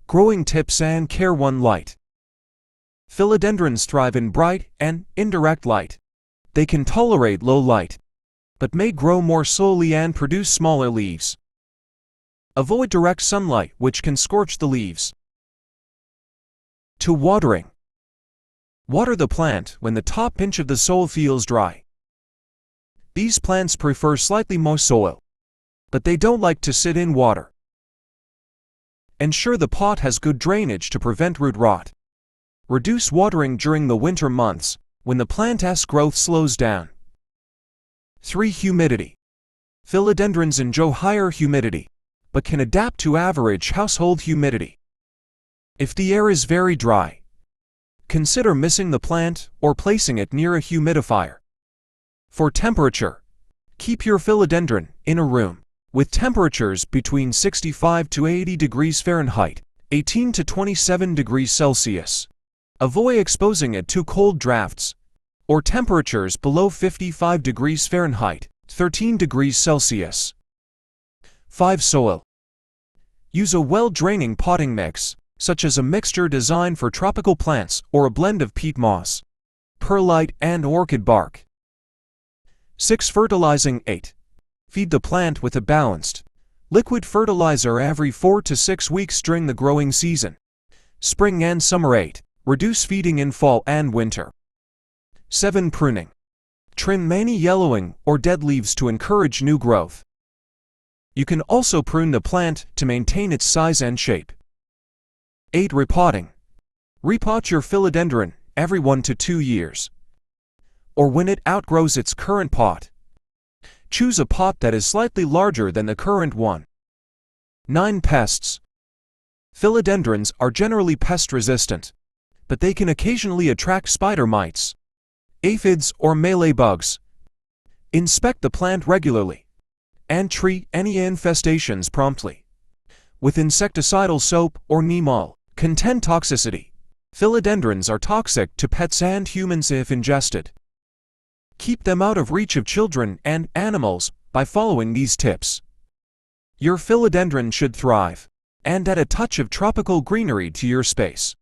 Growing tips and care. 1. Light. Philodendrons thrive in bright and indirect light. They can tolerate low light, but may grow more slowly and produce smaller leaves. Avoid direct sunlight, which can scorch the leaves. 2. Watering. Water the plant when the top inch of the soil feels dry. These plants prefer slightly moist soil, but they don't like to sit in water. Ensure the pot has good drainage to prevent root rot. Reduce watering during the winter months, when the plant's growth slows down. 3. Humidity. Philodendrons enjoy higher humidity, but can adapt to average household humidity. If the air is very dry, consider missing the plant or placing it near a humidifier. For temperature, keep your philodendron in a room with temperatures between 65 to 80 degrees Fahrenheit, 18 to 27 degrees Celsius. Avoid exposing it to cold drafts or temperatures below 55 degrees Fahrenheit, 13 degrees Celsius. 5. Soil. Use a well-draining potting mix, such as a mixture designed for tropical plants or a blend of peat moss, perlite, and orchid bark. 6. Fertilizing. 8. Feed the plant with a balanced, liquid fertilizer every 4 to 6 weeks during the growing season, spring and summer. 8. Reduce feeding in fall and winter. 7. Pruning. Trim many yellowing or dead leaves to encourage new growth. You can also prune the plant to maintain its size and shape. 8. Repotting. Repot your philodendron every 1 to 2 years, or when it outgrows its current pot. Choose a pot that is slightly larger than the current one. 9. Pests. Philodendrons are generally pest-resistant, but they can occasionally attract spider mites, aphids, or mealy bugs. Inspect the plant regularly and treat any infestations promptly with insecticidal soap or neem oil. Content. Toxicity. Philodendrons are toxic to pets and humans if ingested. Keep them out of reach of children and animals by following these tips. Your philodendron should thrive and add a touch of tropical greenery to your space.